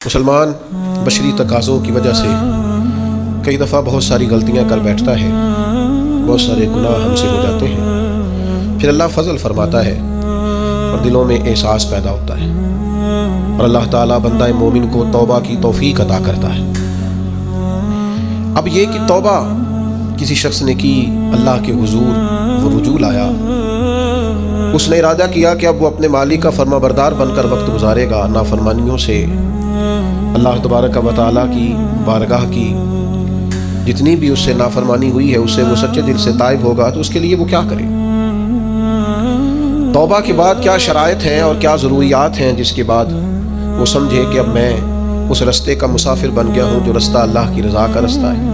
مسلمان بشری تقاضوں کی وجہ سے کئی دفعہ بہت ساری غلطیاں کر بیٹھتا ہے، بہت سارے گناہ ہم سے ہو جاتے ہیں، پھر اللہ فضل فرماتا ہے اور دلوں میں احساس پیدا ہوتا ہے اور اللہ تعالیٰ بندہ مومن کو توبہ کی توفیق عطا کرتا ہے۔ اب یہ کہ توبہ کسی شخص نے کی، اللہ کے حضور وہ رجوع لایا، اس نے ارادہ کیا کہ اب وہ اپنے مالک کا فرما بردار بن کر وقت گزارے گا، نافرمانیوں سے اللہ تبارک و تعالیٰ کی بارگاہ کی جتنی بھی اس سے نافرمانی ہوئی ہے اس سے وہ سچے دل سے تائب ہوگا، تو اس کے لیے وہ کیا کرے؟ توبہ کے بعد کیا شرائط ہیں اور کیا ضروریات ہیں جس کے بعد وہ سمجھے کہ اب میں اس رستے کا مسافر بن گیا ہوں جو رستہ اللہ کی رضا کا رستہ ہے،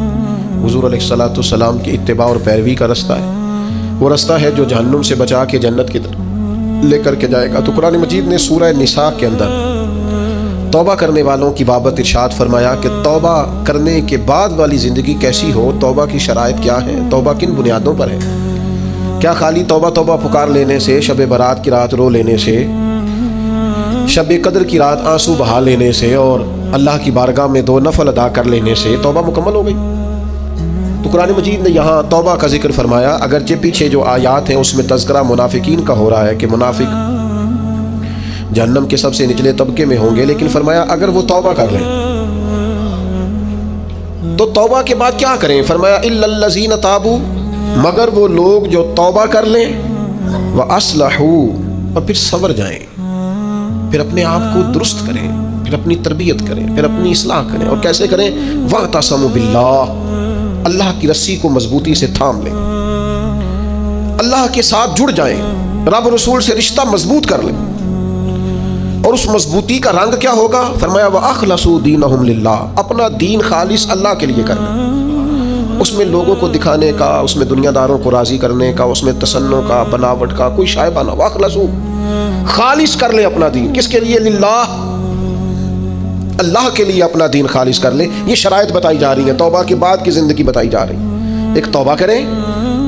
حضور علیہ الصلوۃ والسلام کی اتباع اور پیروی کا رستہ ہے، وہ رستہ ہے جو جہنم سے بچا کے جنت کی طرف لے کر کے جائے گا۔ تو قرآن مجید نے سورہ نساء کے اندر توبہ کرنے والوں کی بابت ارشاد فرمایا کہ توبہ کرنے کے بعد والی زندگی کیسی ہو، توبہ کی شرائط کیا ہیں، توبہ کن بنیادوں پر ہے۔ کیا خالی توبہ توبہ پکار لینے سے، شب برات کی رات رو لینے سے، شب قدر کی رات آنسو بہا لینے سے اور اللہ کی بارگاہ میں 2 نفل ادا کر لینے سے توبہ مکمل ہو گئی؟ تو قرآن مجید نے یہاں توبہ کا ذکر فرمایا، اگرچہ پیچھے جو آیات ہیں اس میں تذکرہ منافقین کا ہو رہا ہے کہ منافق جہنم کے سب سے نچلے طبقے میں ہوں گے، لیکن فرمایا اگر وہ توبہ کر لیں تو توبہ کے بعد کیا کریں؟ فرمایا الا الذین تابوا، مگر وہ لوگ جو توبہ کر لیں، وَأَصْلَحُوا، اور پھر سنور جائیں، پھر اپنے آپ کو درست کریں، پھر اپنی تربیت کریں، پھر اپنی اصلاح کریں۔ اور کیسے کریں؟ وَاعْتَصَمُوا بِاللَّهِ، اللہ کی رسی کو مضبوطی سے تھام لیں، اللہ کے ساتھ جڑ جائیں، رب رسول سے رشتہ مضبوط کر لیں۔ اور اس مضبوطی کا رنگ کیا ہوگا؟ فرمایا وَأَخْلَصُوا دِينَهُمْ لِلَّهِ، اپنا دین خالص اللہ کے لیے کرنا، اس میں لوگوں کو دکھانے کا، اس میں دنیا داروں کو راضی کرنے کا، اس میں تصنع کا، بناوٹ کا کوئی شائبہ نہ۔ وَأَخْلَصُوا، خالص کر لیں اپنا دین، کس کے لیے؟ للہ، اللہ کے لیے اپنا دین خالص کر لیں۔ یہ شرائط بتائی جا رہی ہیں، توبہ کے بعد کی زندگی بتائی جا رہی ہے۔ ایک توبہ کریں،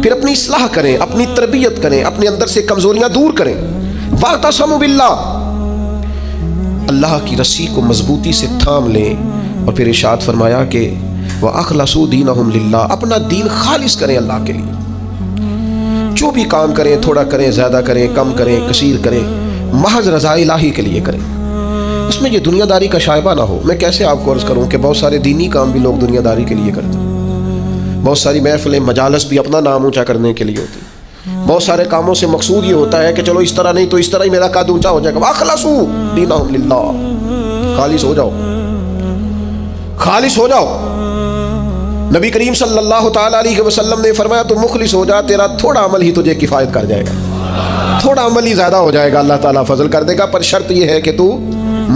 پھر اپنی اصلاح کریں، اپنی تربیت کریں، اپنے اندر سے کمزوریاں دور کریں۔ وَاعْتَصَمُوا بِاللَّهِ، اللہ کی رسی کو مضبوطی سے تھام لیں۔ اور پھر ارشاد فرمایا کہ وَأَخْلَصُوا دِينَهُمْ لِلَّهِ، اپنا دین خالص کریں اللہ کے لیے، جو بھی کام کریں، تھوڑا کریں، زیادہ کریں، کم کریں، کثیر کریں، محض رضا الہی کے لیے کریں، اس میں یہ دنیا داری کا شائبہ نہ ہو۔ میں کیسے آپ کو عرض کروں کہ بہت سارے دینی کام بھی لوگ دنیا داری کے لیے کرتے ہیں، بہت ساری محفلیں، مجالس بھی اپنا نام اونچا کرنے کے لیے ہوتی ہیں، بہت سارے کاموں سے مقصود یہ ہوتا ہے کہ چلو اس طرح نہیں تو اس طرح ہی میرا قد اونچا ہو جائے گا۔ وَأَخْلَصُوا دِينَهُمْ لِلَّهِ، خالص ہو جاؤ، خالص ہو جاؤ۔ نبی کریم صلی اللہ تعالیٰ علیہ وسلم نے فرمایا تو مخلص ہو جا، تیرا تھوڑا عمل ہی تجھے کفایت کر جائے گا، تھوڑا عمل ہی زیادہ ہو جائے گا، اللہ تعالیٰ فضل کر دے گا، پر شرط یہ ہے کہ تو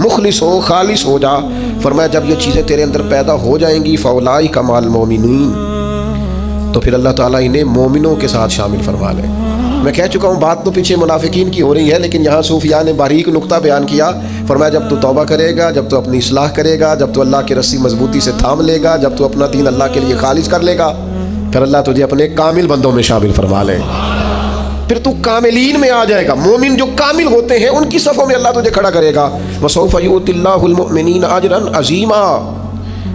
مخلص ہو، خالص ہو جا۔ فرمایا جب یہ چیزیں تیرے اندر پیدا ہو جائیں گی فَأُولَٰئِکَ مَعَ الْمُؤْمِنِينَ، تو پھر اللہ تعالیٰ انہیں مومنوں کے ساتھ شامل فرما لے۔ میں کہہ چکا ہوں بات تو پیچھے منافقین کی ہو رہی ہے، لیکن یہاں صوفیاء نے باریک نقطہ بیان کیا۔ فرمایا جب تو توبہ کرے گا، جب تو اپنی اصلاح کرے گا، جب تو اللہ کی رسی مضبوطی سے تھام لے گا، جب تو اپنا دین اللہ کے لیے خالص کر لے گا، پھر اللہ تجھے اپنے کامل بندوں میں شامل فرما لے، پھر تو کاملین میں آ جائے گا۔ مومن جو کامل ہوتے ہیں ان کی صفوں میں اللہ تجھے کھڑا کرے گا۔ وَسَوْفَ يُؤْتِ اللَّهُ الْمُؤْمِنِينَ أَجْرًا عَظِيمًا،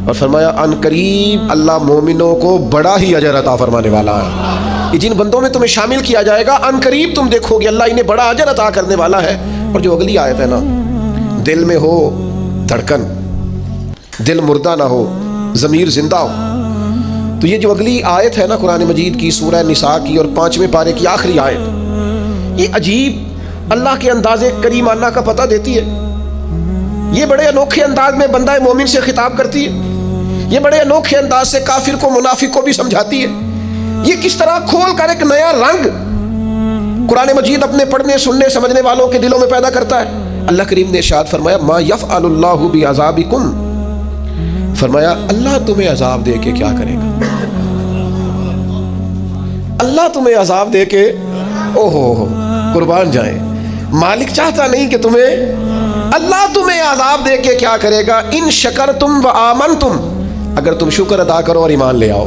اور فرمایا ان قریب اللہ مومنوں کو بڑا ہی اجر عطا فرمانے والا ہے۔ یہ جن بندوں میں تمہیں شامل کیا جائے گا ان قریب تم دیکھو گے اللہ انہیں بڑا اجر عطا کرنے والا ہے۔ اور جو اگلی آیت ہے نا، دل میں ہو دھڑکن، دل مردہ نہ ہو، ضمیر زندہ ہو، تو یہ جو اگلی آیت ہے نا قرآن مجید کی سورہ نساء کی اور 5ویں پارے کی آخری آیت، یہ عجیب اللہ کے انداز کریمانہ کا پتہ دیتی ہے۔ یہ بڑے انوکھے انداز میں بندہ مومن سے خطاب کرتی ہے، یہ بڑے انوکھے انداز سے کافر کو، منافق کو بھی سمجھاتی ہے۔ یہ کس طرح کھول کر ایک نیا رنگ قرآن مجید اپنے پڑھنے، سننے، سمجھنے والوں کے دلوں میں پیدا کرتا ہے۔ اللہ کریم نے ارشاد فرمایا ما یفعل اللہ بعذابکم، فرمایا اللہ تمہیں عذاب دے کے کیا کرے گا؟ اللہ تمہیں عذاب دے کے اوہو قربان جائیں، مالک چاہتا نہیں کہ اللہ تمہیں عذاب دے کے کیا کرے گا؟ ان شکرتم و آمنتم، اگر تم شکر ادا کرو اور ایمان لے آؤ۔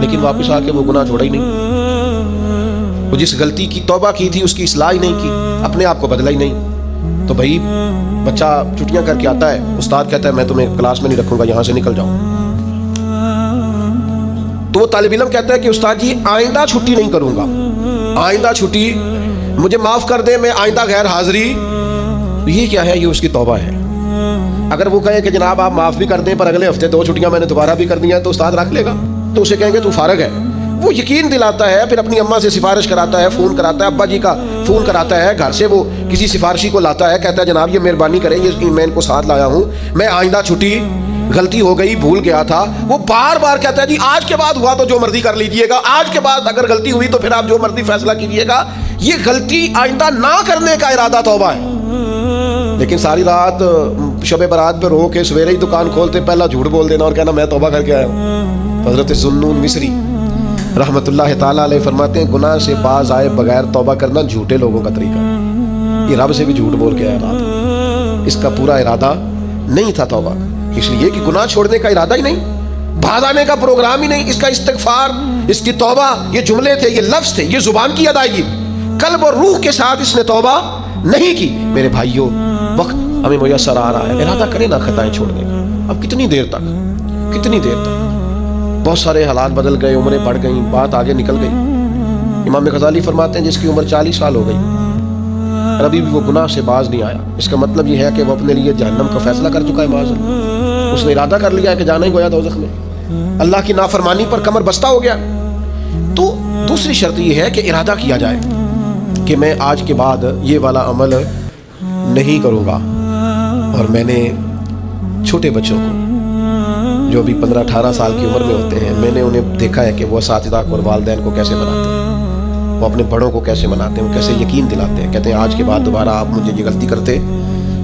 لیکن واپس آ کے وہ گناہ چھوڑا ہی نہیں. وہ جس غلطی کی توبہ کی تھی اس کی اصلاح ہی نہیں کی, اپنے آپ کو بدلا ہی نہیں. تو بھائی بچہ چھٹیاں کر کے آتا ہے, استاد کہتا ہے میں تمہیں کلاس میں نہیں رکھوں گا, یہاں سے نکل جاؤ. تو وہ طالب علم کہتا ہے کہ استاد جی آئندہ چھٹی نہیں کروں گا, آئندہ چھٹی مجھے معاف کر دیں, میں آئندہ غیر حاضری. یہ کیا ہے؟ یہ اس کی توبہ ہے. اگر وہ کہے کہ جناب آپ معاف بھی کر دیں پر اگلے ہفتے 2 چھٹیاں میں نے دوبارہ بھی کر دی ہیں, تو استاد رکھ لے گا. تو اسے کہیں گے تو فارغ ہے. وہ یقین دلاتا ہے, پھر اپنی اماں سے سفارش کراتا ہے, فون کراتا ہے, ابا جی کا فون کراتا ہے, گھر سے وہ کسی سفارشی کو لاتا ہے, کہتا ہے جناب یہ مہربانی کریں, یہ میں ان کو ساتھ لایا ہوں, میں آئندہ چھٹی غلطی ہو گئی, بھول گیا تھا. وہ بار بار کہتا ہے جی آج کے بعد ہوا تو جو مرضی کر لیجئے گا, آج کے بعد اگر غلطی ہوئی تو پھر آپ جو مرضی فیصلہ کیجئے گا. یہ غلطی آئندہ نہ کرنے کا ارادہ توبہ ہے. لیکن ساری رات شب برات پہ رو کے سویرے ہی دکان کھولتے پہلا جھوٹ بول دینا اور کہنا میں توبہ کر کے آیا ہوں. حضرت ذوالنون مصری رحمت اللہ تعالیٰ علیہ فرماتے ہیں گناہ سے باز آئے بغیر توبہ کرنا جھوٹے لوگوں کا طریقہ ہے. یہ رب سے بھی جھوٹ بول کے آیا رات, اس کا پورا ارادہ نہیں تھا توبہ, اس لیے کہ گناہ چھوڑنے کا ارادہ ہی نہیں, بھاگ آنے کا پروگرام ہی نہیں. اس کا استغفار, اس کی توبہ, یہ جملے تھے, یہ لفظ تھے, یہ زبان کی ادائیگی, قلب اور روح کے ساتھ اس نے توبہ نہیں کی. میرے بھائیوں وقت ہمیں میسر آ رہا ہے, ارادہ کریں نا خطائیں چھوڑنے کا. اب کتنی دیر تک, کتنی دیر تک؟ بہت سارے حالات بدل گئے, عمریں بڑھ گئیں, بات آگے نکل گئی. امام غزالی فرماتے ہیں جس کی عمر 40 سال ہو گئی اور ابھی بھی وہ گناہ سے باز نہیں آیا, اس کا مطلب یہ ہے کہ وہ اپنے لیے جہنم کا فیصلہ کر چکا ہے. معاذ اللہ, اس نے ارادہ کر لیا ہے کہ جانا ہی گویا دوزخ میں, اللہ کی نافرمانی پر کمر بستہ ہو گیا. تو دوسری شرط یہ ہے کہ ارادہ کیا جائے کہ میں آج کے بعد یہ والا عمل نہیں کروں گا. اور میں نے چھوٹے بچوں کو جو ابھی 15-18 سال کی عمر میں ہوتے ہیں, میں نے انہیں دیکھا ہے کہ وہ اساتذہ اور والدین کو کیسے مناتے ہیں, وہ اپنے بڑوں کو کیسے مناتے ہیں, وہ کیسے یقین دلاتے ہیں. کہتے ہیں آج کے بعد دوبارہ آپ مجھے یہ غلطی کرتے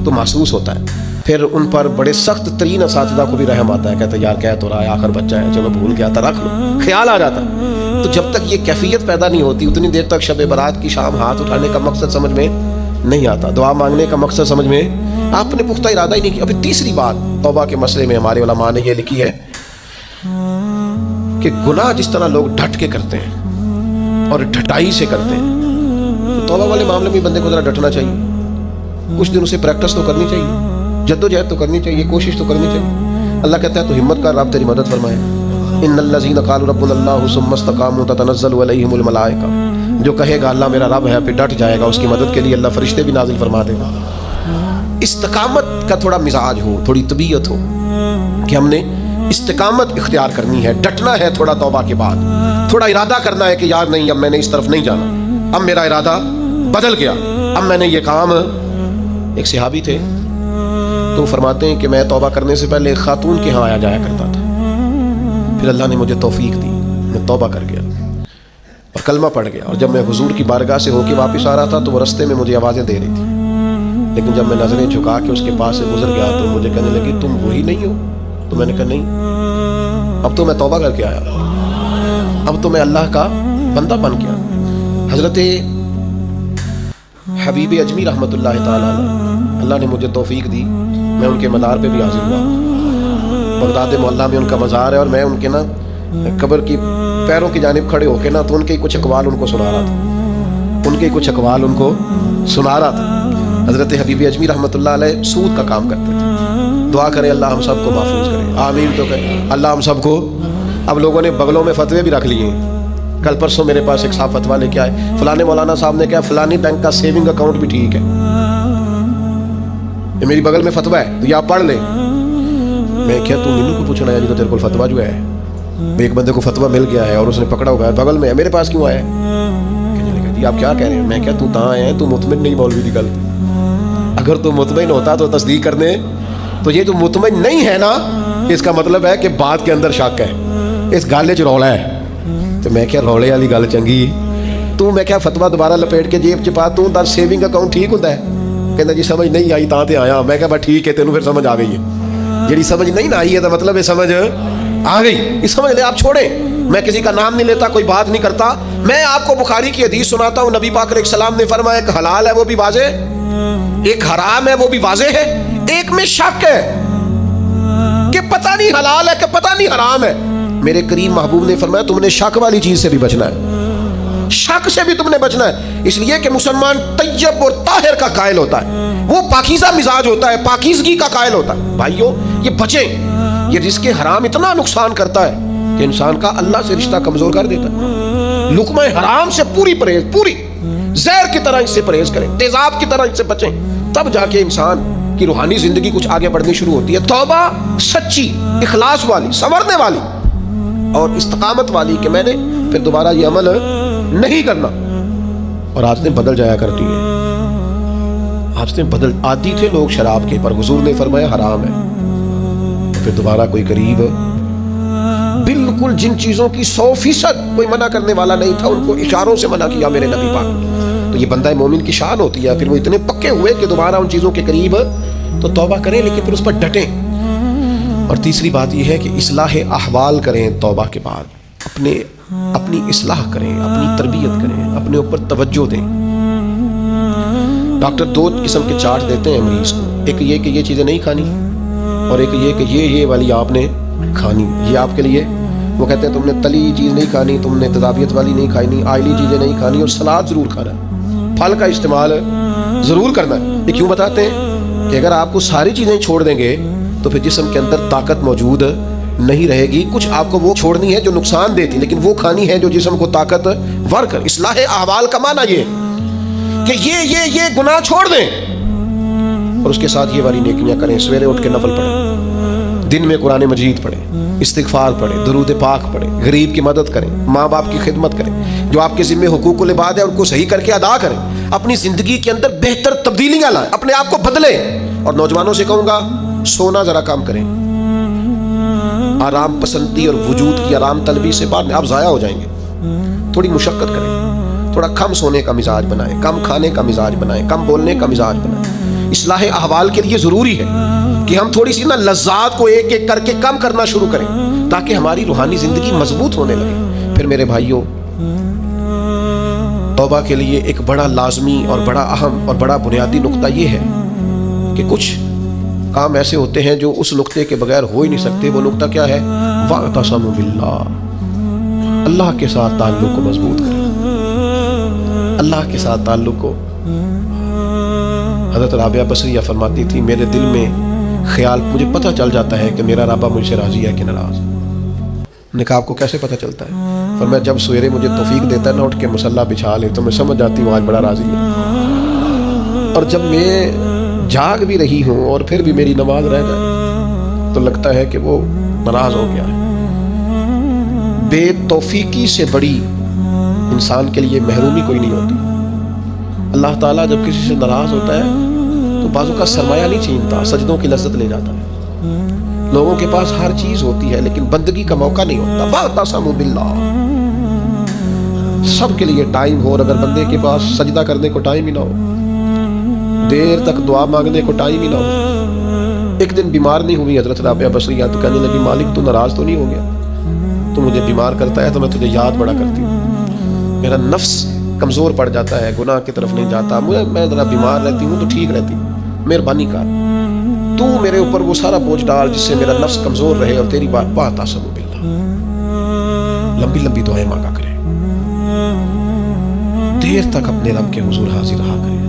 تو محسوس ہوتا ہے. پھر ان پر بڑے سخت ترین اساتذہ کو بھی رحم آتا ہے, کہتے ہیں یار کہہ تو رہا ہے, آخر بچہ ہے, چلو بھول گیا تھا, رکھ لو, خیال آ جاتا. تو جب تک یہ کیفیت پیدا نہیں ہوتی اتنی دیر تک شب برات کی شام ہاتھ اٹھانے کا مقصد سمجھ میں نہیں آتا, دعا مانگنے کا مقصد سمجھ میں, آپ نے پختہ ارادہ ہی نہیں کیا. ابھی تیسری بات توبہ کے مسئلے میں ہمارے علماء نے یہ لکھی ہے کہ گناہ جس طرح لوگ ڈٹ کے کرتے ہیں اور ڈھٹائی سے کرتے ہیں, تو توبہ والے معاملے میں بندے کو ذرا ڈٹنا چاہیے. کچھ دن اسے پریکٹس تو کرنی چاہیے, جدوجہد تو کرنی چاہیے, کوشش تو کرنی چاہیے. اللہ کہتا ہے تو ہمت کر, رب تیری مدد فرمائے. ان الذین قالوا ربنا اللہ ثم استقاموا تتنزل علیہم الملائکہ, جو کہے گا اللہ میرا رب ہے پھر ڈٹ جائے گا, اس کی مدد کے لیے اللہ فرشتے بھی نازل فرما دے گا. استقامت کا تھوڑا مزاج ہو, تھوڑی طبیعت ہو کہ ہم نے استقامت اختیار کرنی ہے, ڈٹنا ہے. تھوڑا توبہ کے بعد تھوڑا ارادہ کرنا ہے کہ یار نہیں, اب میں نے اس طرف نہیں جانا, اب میرا ارادہ بدل گیا, اب میں نے یہ کام. ایک صحابی تھے تو فرماتے ہیں کہ میں توبہ کرنے سے پہلے ایک خاتون کے ہاں آیا جایا کرتا تھا, پھر اللہ نے مجھے توفیق دی, میں توبہ کر گیا اور کلمہ پڑھ گیا, اور جب میں حضور کی بارگاہ سے ہو کے واپس آ رہا تھا تو وہ رستے میں مجھے آوازیں دے رہی تھی, لیکن جب میں نظریں جھکا کے اس کے پاس سے گزر گیا تو مجھے کہنے لگی تم وہی نہیں ہو. تو میں نے کہا نہیں, اب تو میں توبہ کر کے آیا, اب تو میں اللہ کا بندہ بن گیا. حضرت حبیب اجمی رحمت اللہ تعالیٰ علیہ, اللہ نے مجھے توفیق دی, میں ان کے مزار پہ بھی حاضر ہوا. بغداد محلہ میں ان کا مزار ہے, اور میں ان کے نا قبر کی پیروں کی جانب کھڑے ہو کے نا تو ان کے کچھ اقوال ان کو سنا رہا تھا, ان کے کچھ اقوال ان کو سنا رہا تھا. حضرت حبیب اجمی رحمت اللہ علیہ سود کا کام کرتے تھے. دعا کریں اللہ ہم سب کو محفوظ کرے, آمین تو کریں اللہ ہم سب کو. اب لوگوں نے بغلوں میں فتوے بھی رکھ لیے ہیں. کل پرسوں میرے پاس ایک صاحب فتویٰ لے کے آئے, فلانے مولانا صاحب نے کہا فلانی بینک کا سیونگ اکاؤنٹ بھی ٹھیک ہے, یہ میری بغل میں فتویٰ ہے تو یہ آپ پڑھ لیں. میں کیا تو مینو کو پوچھنا ہے, تو تیرے کو فتویٰ جو ہے ایک بندے کو فتویٰ مل گیا ہے اور اس نے پکڑا ہوا ہے بغل میں ہے, میرے پاس کیوں آیا ہے؟ کہنے لگا جی آپ کیا کہہ رہے ہیں؟ میں کیا تو تاں آئے ہیں, تو مطمئن نہیں مولوی دی گل, اگر تو مطمئن ہوتا تو تصدیق کرنے, تو یہ تو مطمئن نہیں ہے نا, اس کا مطلب ہے کہ بات کے اندر شک ہے, اس گالے چ رولا ہے. تو میں کیا رولے والی گل چنگی, تو میں کیا فتویٰ دوبارہ لپیٹ کے جیب چ پا, تو در سیونگ اکاؤنٹ ٹھیک ہوتا ہے؟ کہنا جی سمجھ نہیں آئی تاں تے آیا. میں کہا بس ٹھیک ہے, تینوں پھر سمجھ آ گئی ہے. جیڑی سمجھ نہیں نہ آئی ہے تو مطلب یہ سمجھ آ گئی, یہ سمجھ لے. آپ چھوڑیں, میں کسی کا نام نہیں لیتا, کوئی بات نہیں کرتا. میں آپ کو بخاری کی حدیث سناتا ہوں, نبی پاک علیہ السلام نے فرمایا ایک حلال ہے وہ بھی واضح, ایک حرام ہے وہ بھی واضح ہے, ایک میں شک ہے کہ پتہ نہیں حلال ہے کہ پتہ نہیں حرام ہے. میرے کریم محبوب نے فرمایا تم نے شک والی چیز سے بھی بچنا ہے، شک سے بھی تم نے بچنا ہے، اس لیے کہ مسلمان طیب اور طاہر کا قائل ہوتا ہے، وہ پاکیزہ مزاج ہوتا ہے، پاکیزگی کا قائل ہوتا ہے۔ بھائیو یہ بچیں، یہ رزق حرام اتنا نقصان کرتا ہے کہ انسان کا اللہ سے رشتہ کمزور کر دیتا ہے۔ لقمہ حرام سے پوری پرہیز، پوری زہر کی طرح اس سے پرہیز کریں، تیزاب کی طرح اس سے بچیں، تب جا کے انسان کی روحانی زندگی کچھ آگے بڑھنی شروع ہوتی ہے۔ توبہ سچی، اخلاص والی، سنورنے والی اور استقامت والی کہ میں نے پھر دوبارہ یہ عمل نہیں کرنا، اور عادتیں بدل جایا کرتی ہیں، عادتیں بدل، عادی تھے لوگ شراب کے، پر حضور نے فرمایا حرام ہے، پھر دوبارہ کوئی قریب بالکل جن چیزوں کی 100% کوئی منع کرنے والا نہیں تھا ان کو اشاروں سے منع کیا میرے نبی پاک۔ تو یہ بندہ مومن کی شان ہوتی ہے، پھر وہ اتنے پکے ہوئے کہ دوبارہ ان چیزوں کے قریب تو توبہ کریں لیکن پھر اس پر ڈٹیں۔ اور تیسری بات یہ ہے کہ اصلاح احوال کریں، توبہ کے بعد اپنی اصلاح کریں، اپنی تربیت کریں، اپنے اوپر توجہ دیں۔ ڈاکٹر 2 قسم کے چارٹ دیتے ہیں مریض کو، ایک یہ کہ یہ چیزیں نہیں کھانی، اور ایک یہ کہ یہ والی آپ نے کھانی، یہ آپ کے لیے۔ وہ کہتے ہیں تم نے تلی چیز نہیں کھانی، تم نے تیزابیت والی نہیں کھانی، آئلی چیزیں نہیں کھانی، اور سلاد ضرور کھانا ہے، پھل کا استعمال ضرور کرنا ہے۔ یہ کیوں بتاتے ہیں کہ اگر آپ کو ساری چیزیں چھوڑ دیں گے تو پھر جسم کے اندر طاقت موجود نہیں رہے گی، کچھ آپ کو وہ چھوڑنی ہے جو نقصان دیتی، لیکن وہ کھانی ہے جو جسم کو طاقت ور کر۔ اصلاح احوال کا معنی یہ کہ یہ گناہ چھوڑ دیں اور اس کے ساتھ یہ والی نیکیاں کریں، سویرے اٹھ کے نفل پڑھیں، دن میں قرآن مجید پڑھیں، استغفار پڑھیں، درود پاک پڑھیں، غریب کی مدد کریں، ماں باپ کی خدمت کریں، جو آپ کے ذمہ حقوق العباد ہے ان کو صحیح کر کے ادا کریں، اپنی زندگی کے اندر بہتر تبدیلیاں لائیں، اپنے آپ کو بدلیں۔ اور نوجوانوں سے کہوں گا سونا ذرا کم کریں، آرام پسندی اور وجود کی آرام طلبی سے بعد میں آپ ضائع ہو جائیں گے۔ تھوڑی مشقت کریں، تھوڑا کم سونے کا مزاج بنائیں، کم کھانے کا مزاج بنائیں، کم بولنے کا مزاج بنائیں۔ اصلاح احوال کے لیے ضروری ہے کہ ہم تھوڑی سی لذات کو ایک ایک کر کے کم کرنا شروع کریں تاکہ ہماری روحانی زندگی مضبوط ہونے لگے۔ پھر میرے بھائیوں، توبہ کے لیے ایک بڑا لازمی اور بڑا اہم اور بڑا بنیادی نقطہ یہ ہے کہ کچھ کام ایسے ہوتے ہیں جو اس نقطے کے بغیر ہو ہی نہیں سکتے۔ وہ نقطہ کیا ہے؟ وَاعْتَصِمُوا بِاللَّهِ، اللہ کے ساتھ تعلق کو مضبوط کریں، اللہ کے ساتھ تعلق کو۔ حضرت رابعہ بصریہ فرماتی تھی میرے دل میں خیال، مجھے پتہ چل جاتا ہے کہ میرا رب مجھ سے راضی ہے کہ ناراض۔ نے کہا آپ کو کیسے پتہ چلتا ہے؟ فرمایا جب سویرے مجھے توفیق دیتا ہے نا اٹھ کے مصلی بچھا لے تو میں سمجھ جاتی ہوں آج بڑا راضی ہے، اور جب میں جاگ بھی رہی ہوں اور پھر بھی میری نماز رہ جائے تو لگتا ہے کہ وہ ناراض ہو گیا ہے۔ بے توفیقی سے بڑی انسان کے لیے محرومی کوئی نہیں ہوتی۔ اللہ تعالیٰ جب کسی سے ناراض ہوتا ہے تو بازو کا سرمایہ نہیں چھینتا، سجدوں کی لذت لے جاتا ہے۔ لوگوں کے پاس ہر چیز ہوتی ہے لیکن بندگی کا موقع نہیں ہوتا۔ وَاعْتَصِمُوا بِاللَّهِ، سب کے لیے ٹائم ہو، اور اگر بندے کے پاس سجدہ کرنے کو ٹائم ہی نہ ہو، دیر تک دعا مانگنے کو ٹائم ہی نہ ہو۔ ایک دن بیمار نہیں ہوئی حضرت رابعہ بصریہ تو کہنے لگی مالک تو ناراض تو نہیں ہو گیا؟ تو مجھے بیمار کرتا ہے تو میں تجھے یاد بڑا کرتی ہوں، میرا نفس کمزور پڑ جاتا ہے، گناہ کی طرف نہیں جاتا، میں ذرا بیمار رہتی ہوں تو ٹھیک رہتی ہوں، مہربانی کر تو میرے اوپر وہ سارا بوجھ ڈال جس سے میرا نفس کمزور رہے اور تیری بات وَاعْتَصِمُوا بِاللَّهِ۔ لمبی لمبی دعائیں مانگا کریں، دیر تک اپنے رب کے حضور حاضر رہا کریں۔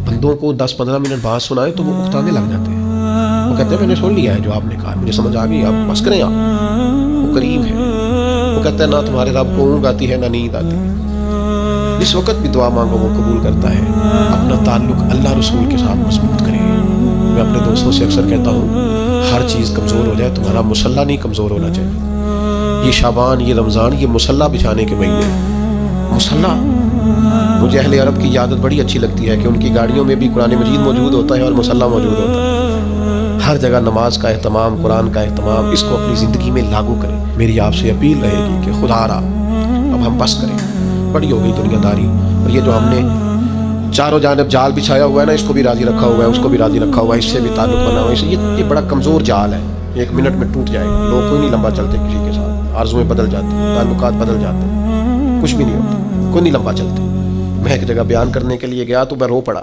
بندوں کو 10-15 منٹ بات سنائے تو وہ اکتانے لگ جاتے ہیں، وہ کہتے ہیں میں نے سن لیا ہے جو آپ نے کہا، مجھے سمجھ آ گئی، آپ بس کریں، آپ وہ قریب ہے۔ وہ کہتے ہیں نہ تمہارے رب کو اونگ آتی ہے نہ نیند آتی ہے۔ جس وقت بھی دعا مانگو وہ قبول کرتا ہے۔ اپنا تعلق اللہ رسول کے ساتھ مضبوط کریں۔ میں اپنے دوستوں سے اکثر کہتا ہوں ہر چیز کمزور ہو جائے تمہارا مصلی نہیں کمزور ہونا چاہیے۔ یہ شعبان، یہ رمضان، یہ مصلی بچھانے کے مہینے، مصلی مجھے اہل عرب کی عادت بڑی اچھی لگتی ہے کہ ان کی گاڑیوں میں بھی قرآن مجید موجود ہوتا ہے اور مصلی موجود ہوتا ہے۔ ہر جگہ نماز کا اہتمام، قرآن کا اہتمام، اس کو اپنی زندگی میں لاگو کریں۔ میری آپ سے اپیل رہے گی کہ خدا را اب ہم بس کریں، بڑی ہو گئی دنیا داری، اور یہ جو ہم نے چاروں جانب جال بچھایا ہوا ہے نا، اس کو بھی راضی رکھا ہوا ہے، اس کو بھی راضی رکھا ہوا ہے، اس سے بھی تعلق بنا ہوا ہے، یہ بڑا کمزور جال ہے، ایک منٹ میں ٹوٹ جائے گا۔ لوگ کوئی نہیں لمبا چلتے کسی کے ساتھ، آرزویں بدل جاتی ہیں، تعلقات بدل جاتے ہیں، کچھ بھی نہیں ہوتا، کوئی نہیں لمبا چلتے۔ میں ایک جگہ بیان کرنے کے لیے گیا تو میں رو پڑا۔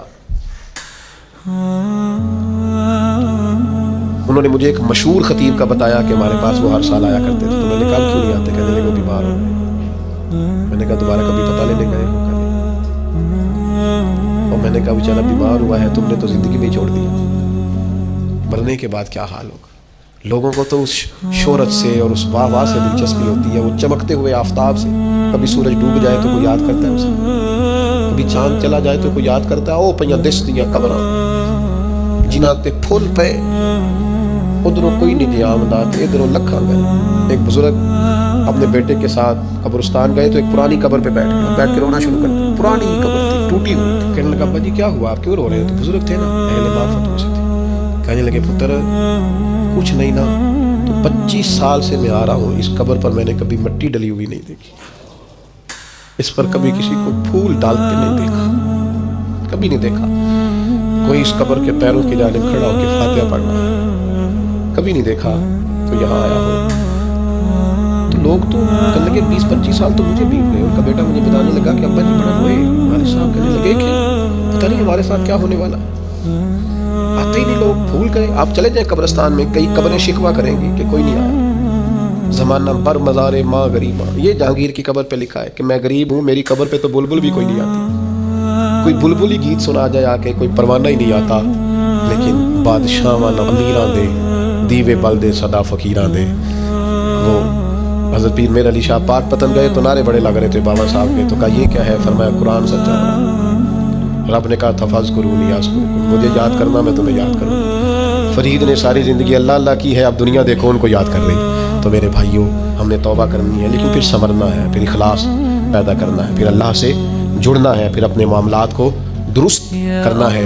انہوں نے مجھے ایک مشہور خطیب کا بتایا کہ ہمارے پاس وہ ہر سال آیا کرتے تھے. تو میں نے کہا کیوں نہیں آتے؟ کہنے لگے وہ بیمار ہو گئے. میں نے کہا دوبارہ کبھی پتہ لینے گئے ہو؟ اور میں نے کہا بیچارہ بیمار ہوا ہے، تم نے تو زندگی میں چھوڑ دیا، مرنے کے بعد کیا حال ہوگا. لوگوں کو تو اس شہرت سے اور اس واہ واہ سے دلچسپی ہوتی ہے، وہ چمکتے ہوئے آفتاب سے. کبھی سورج ڈوب جائے تو کوئی یاد کرتا ہے اسے، کبھی چاند چلا جائے تو کوئی یاد کرتا ہے او پہ دستیاں قبراں جنہاں تے پھول پے، ادھروں کوئی نہیں دیا آمدات، ادھروں لکھاں گئے. ایک بزرگ اپنے بیٹے کے ساتھ قبرستان گئے تو ایک پرانی قبر پہ بیٹھ کے رونا شروع کر دیا. پرانی قبر تھی، ٹوٹی ہوئی تھی. کہنے لگا ابا جی کیا ہوا، آپ کیوں رو رہے ہیں؟ تو بزرگ تھے نا، اہل معرفت ہو سے تھے. کہنے لگے پتر کچھ نہیں نا، تو 25 سال سے میں آ رہا ہوں، اس قبر پر میں نے کبھی مٹی ڈلی ہوئی نہیں دیکھی، اس پر کبھی کسی کو پھول ڈالتے نہیں دیکھا، کبھی نہیں دیکھا. کوئی اس قبر کے پیروں کی جانب کھڑا ہو کے فاتحہ پڑھ رہا ہے، کبھی نہیں دیکھا. تو یہاں آیا ہوں. تو لوگ تو کہنے لگے 20-25 سال تو مجھے بیت گئے. ان کا بیٹا مجھے بتانے لگا کہ ابا جی بڑا روئے ہمارے ساتھ. کہنے لگے کہ پتہ نہیں ہمارے ساتھ کیا ہونے والا، آتے ہی نہیں لوگ، بھول گئے. آپ چلے جائیں قبرستان میں، کئی قبریں شکوہ کریں گی کہ کوئی نہیں آیا. زمانہ بر مزار ماں غریباں، یہ جہانگیر کی قبر پہ لکھا ہے کہ میں غریب ہوں، میری قبر پہ تو بلبل بھی کوئی نہیں آتی. کوئی بلبل ہی گیت سنا جائے آ کے، کوئی پروانہ ہی نہیں آتا. لیکن بادشاہ والا امیراں دے دیوے بل دے صدا فقیراں دے. وہ حضرت پیر میر علی شاہ پاک پتن گئے تو نعرے بڑے لگ رہے تھے بابا صاحب کے. تو کہا یہ کیا ہے؟ فرمایا قرآن سچا. رب نے کہا تھا فاذکرونی اذکرکم، مجھے یاد کرنا میں تمہیں یاد کروں. فرید نے ساری زندگی اللہ اللہ کی ہے، اب دنیا دیکھو ان کو یاد کر رہی. تو میرے بھائیوں ہم نے توبہ کرنی ہے، لیکن پھر سنورنا ہے، پھر اخلاص پیدا کرنا ہے، پھر اللہ سے جڑنا ہے، پھر اپنے معاملات کو درست کرنا ہے.